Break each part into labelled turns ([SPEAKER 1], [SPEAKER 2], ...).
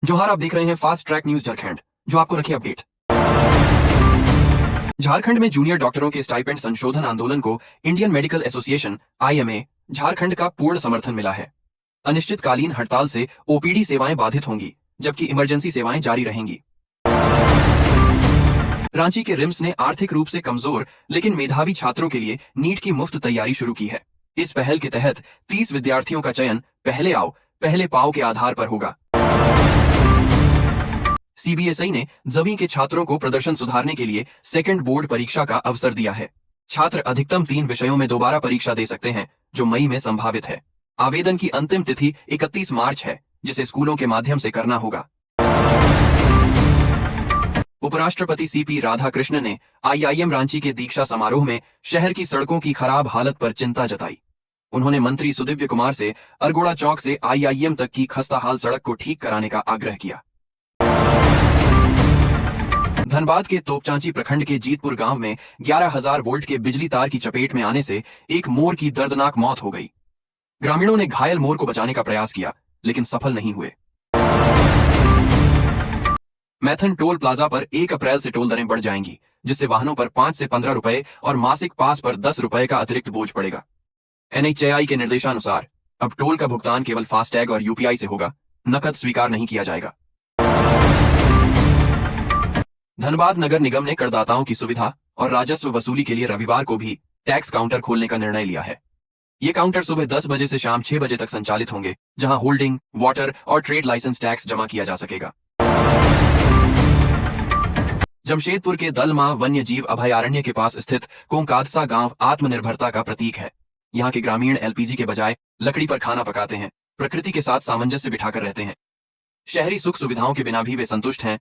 [SPEAKER 1] जोहार, आप देख रहे हैं फास्ट ट्रैक न्यूज झारखंड, जो आपको रखे अपडेट। झारखंड में जूनियर डॉक्टरों के स्टाइपेंड संशोधन आंदोलन को Indian medical association (IMA) Jharkhand का पूर्ण समर्थन मिला है। अनिश्चितकालीन हड़ताल से ओपीडी सेवाएं बाधित होंगी, जबकि इमरजेंसी सेवाएं जारी रहेंगी। रांची के रिम्स ने आर्थिक रूप से कमजोर लेकिन मेधावी छात्रों के लिए नीट की मुफ्त तैयारी शुरू की है। इस पहल के तहत 30 विद्यार्थियों का चयन पहले आओ पहले पाओ के आधार पर होगा। सीबीएसई ने 10वीं के छात्रों को प्रदर्शन सुधारने के लिए सेकंड बोर्ड परीक्षा का अवसर दिया है। छात्र अधिकतम 3 विषयों में दोबारा परीक्षा दे सकते हैं, जो मई में संभावित है। आवेदन की अंतिम तिथि 31 मार्च है, जिसे स्कूलों के माध्यम से करना होगा। उपराष्ट्रपति सीपी राधाकृष्णन ने IIM रांची के दीक्षा समारोह में शहर की सड़कों की खराब हालत पर चिंता जताई। उन्होंने मंत्री सुदिव्य कुमार से अरगोड़ा चौक से IIM तक की खस्ताहाल सड़क को ठीक कराने का आग्रह किया। धनबाद के तोपचांची प्रखंड के जीतपुर गांव में 11,000 वोल्ट के बिजली तार की चपेट में आने से एक मोर की दर्दनाक मौत हो गई। ग्रामीणों ने घायल मोर को बचाने का प्रयास किया, लेकिन सफल नहीं हुए। मैथन टोल प्लाजा पर 1 अप्रैल से टोल दरें बढ़ जाएंगी, जिससे वाहनों पर 5 से 15 रुपए और मासिक पास पर 10 रुपए का अतिरिक्त बोझ पड़ेगा। NHAI के निर्देशानुसार अब टोल का भुगतान केवल फास्टैग और UPI से होगा, नकद स्वीकार नहीं किया जाएगा। धनबाद नगर निगम ने करदाताओं की सुविधा और राजस्व वसूली के लिए रविवार को भी टैक्स काउंटर खोलने का निर्णय लिया है। ये काउंटर सुबह 10 बजे से शाम 6 बजे तक संचालित होंगे, जहां होल्डिंग, वाटर और ट्रेड लाइसेंस टैक्स जमा किया जा सकेगा। जमशेदपुर के दलमा वन्य जीव अभयारण्य के पास स्थित कोंकादसा गांव आत्मनिर्भरता का प्रतीक है। यहाँ के ग्रामीण LPG के बजाय लकड़ी पर खाना पकाते हैं, प्रकृति के साथ सामंजस्य बिठाकर रहते हैं। शहरी सुख सुविधाओं के बिना भी वे संतुष्ट हैं।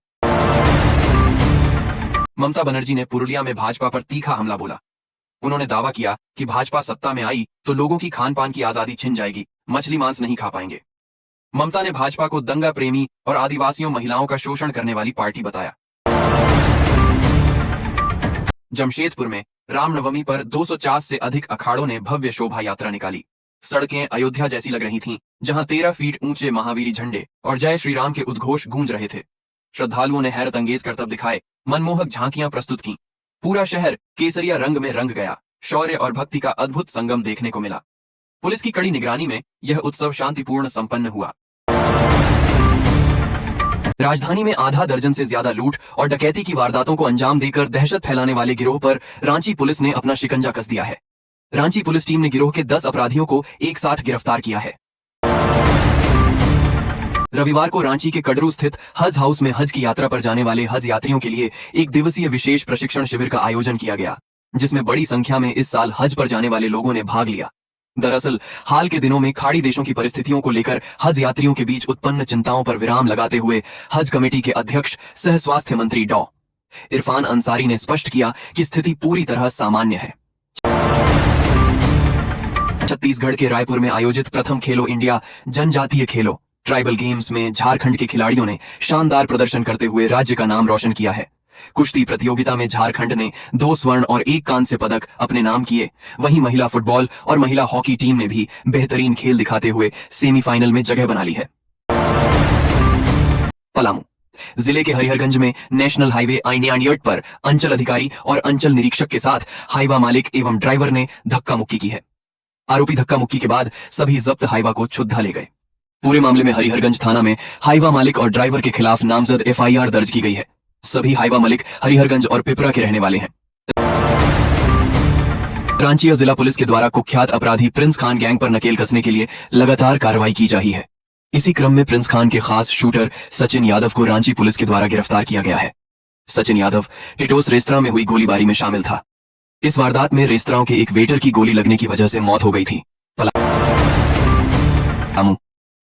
[SPEAKER 1] ममता बनर्जी ने पुरुलिया में भाजपा पर तीखा हमला बोला। उन्होंने दावा किया कि भाजपा सत्ता में आई तो लोगों की खान पान की आजादी छिन जाएगी, मछली मांस नहीं खा पाएंगे। ममता ने भाजपा को दंगा प्रेमी और आदिवासियों महिलाओं का शोषण करने वाली पार्टी बताया। जमशेदपुर में रामनवमी पर 250 से अधिक अखाड़ों ने भव्य शोभा यात्रा निकाली। सड़कें अयोध्या जैसी लग रही थीं, जहां 13 फीट ऊंचे महावीरी झंडे और जय श्री राम के उद्घोष गूंज रहे थे। श्रद्धालुओं ने हैरत अंगेज करतब दिखाए, मनमोहक झांकियां प्रस्तुत की। पूरा शहर केसरिया रंग में रंग गया। शौर्य और भक्ति का अद्भुत संगम देखने को मिला। पुलिस की कड़ी निगरानी में यह उत्सव शांतिपूर्ण संपन्न हुआ। राजधानी में आधा दर्जन से ज्यादा लूट और डकैती की वारदातों को अंजाम देकर दहशत फैलाने वाले गिरोह पर रांची पुलिस ने अपना शिकंजा कस दिया है। रांची पुलिस टीम ने गिरोह के 10 अपराधियों को एक साथ गिरफ्तार किया है। रविवार को रांची के कड़रू स्थित हज हाउस में हज की यात्रा पर जाने वाले हज यात्रियों के लिए एक दिवसीय विशेष प्रशिक्षण शिविर का आयोजन किया गया, जिसमें बड़ी संख्या में इस साल हज पर जाने वाले लोगों ने भाग लिया। दरअसल हाल के दिनों में खाड़ी देशों की परिस्थितियों को लेकर हज यात्रियों के बीच उत्पन्न चिंताओं पर विराम लगाते हुए हज कमेटी के अध्यक्ष सह स्वास्थ्य मंत्री डॉ. इरफान अंसारी ने स्पष्ट किया कि स्थिति पूरी तरह सामान्य है। छत्तीसगढ़ के रायपुर में आयोजित प्रथम खेलो इंडिया जनजातीय खेलों ट्राइबल गेम्स में झारखंड के खिलाड़ियों ने शानदार प्रदर्शन करते हुए राज्य का नाम रोशन किया है। कुश्ती प्रतियोगिता में झारखंड ने 2 स्वर्ण और 1 कांस्य पदक अपने नाम किए। वहीं महिला फुटबॉल और महिला हॉकी टीम ने भी बेहतरीन खेल दिखाते हुए सेमीफाइनल में जगह बना ली है। पलामू जिले के हरिहरगंज में नेशनल हाईवे I-98 पर अंचल अधिकारी और अंचल निरीक्षक के साथ हाईवा मालिक एवं ड्राइवर ने धक्का मुक्की की है। आरोपी धक्का मुक्की के बाद सभी जब्त हाईवा को छुद्धा ले गए। पूरे मामले में हरिहरगंज थाना में हाईवा मालिक और ड्राइवर के खिलाफ नामजद FIR दर्ज की गई है। सभी हाईवा मालिक हरिहरगंज और पिपरा के रहने वाले हैं। रांची जिला पुलिस के द्वारा कुख्यात अपराधी प्रिंस खान गैंग पर नकेल कसने के लिए लगातार कार्रवाई की जा रही है। इसी क्रम में प्रिंस खान के खास शूटर सचिन यादव को रांची पुलिस के द्वारा गिरफ्तार किया गया है। सचिन यादव टिटोस रेस्तरां में हुई गोलीबारी में शामिल था। इस वारदात में रेस्तरां के एक वेटर की गोली लगने की वजह से मौत हो गई थी।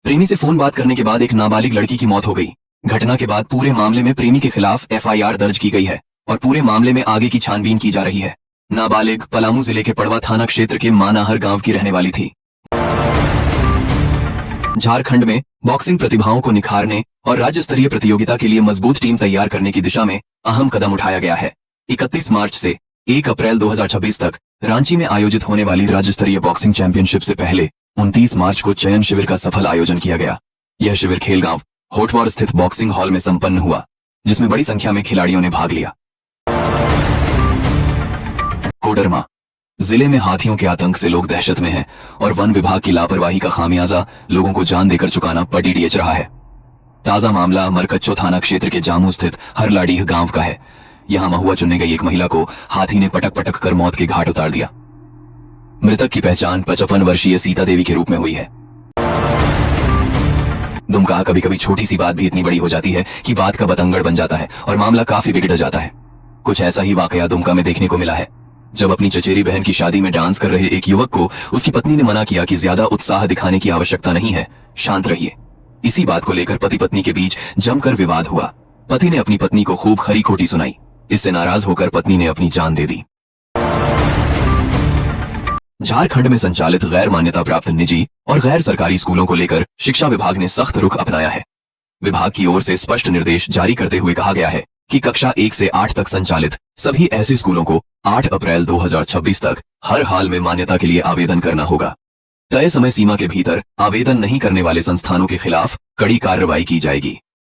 [SPEAKER 1] प्रेमी से फोन बात करने के बाद एक नाबालिग लड़की की मौत हो गई। घटना के बाद पूरे मामले में प्रेमी के खिलाफ FIR दर्ज की गई है और पूरे मामले में आगे की छानबीन की जा रही है। नाबालिग पलामू जिले के पड़वा थाना क्षेत्र के मानाहर गांव की रहने वाली थी। झारखंड में बॉक्सिंग प्रतिभाओं को निखारने और राज्य स्तरीय प्रतियोगिता के लिए मजबूत टीम तैयार करने की दिशा में अहम कदम उठाया गया है। 31 मार्च से 1 अप्रैल 2026 तक रांची में आयोजित होने वाली राज्य स्तरीय बॉक्सिंग चैंपियनशिप से पहले 29 मार्च को चयन शिविर का सफल आयोजन किया गया। यह शिविर खेलगांव होटवार स्थित बॉक्सिंग हॉल में संपन्न हुआ, जिसमें बड़ी संख्या में खिलाड़ियों ने भाग लिया। कोडरमा जिले में हाथियों के आतंक से लोग दहशत में हैं और वन विभाग की लापरवाही का खामियाजा लोगों को जान देकर चुकाना पड़ीडीएच रहा है। ताजा मामला मरकच्चो थाना क्षेत्र के जामू स्थित हरलाडीह गांव का है। यहां महुआ चुनने गई एक महिला को हाथी ने पटक पटक कर मौत के घाट उतार दिया। मृतक की पहचान 55 वर्षीय सीता देवी के रूप में हुई है। दुमका कभी कभी छोटी सी बात भी इतनी बड़ी हो जाती है कि बात का बतंगड़ बन जाता है और मामला काफी बिगड़ जाता है। कुछ ऐसा ही वाकया दुमका में देखने को मिला है, जब अपनी चचेरी बहन की शादी में डांस कर रहे एक युवक को उसकी पत्नी ने मना किया कि ज्यादा उत्साह दिखाने की आवश्यकता नहीं है, शांत रहिए। इसी बात को लेकर पति पत्नी के बीच जमकर विवाद हुआ। पति ने अपनी पत्नी को खूब खरी खोटी सुनाई। इससे नाराज होकर पत्नी ने अपनी जान दे दी। झारखंड में संचालित गैर मान्यता प्राप्त निजी और गैर सरकारी स्कूलों को लेकर शिक्षा विभाग ने सख्त रुख अपनाया है। विभाग की ओर से स्पष्ट निर्देश जारी करते हुए कहा गया है कि कक्षा 1 से 8 तक संचालित सभी ऐसे स्कूलों को 8 अप्रैल 2026 तक हर हाल में मान्यता के लिए आवेदन करना होगा। तय समय सीमा के भीतर आवेदन नहीं करने वाले संस्थानों के खिलाफ कड़ी कार्रवाई की जाएगी।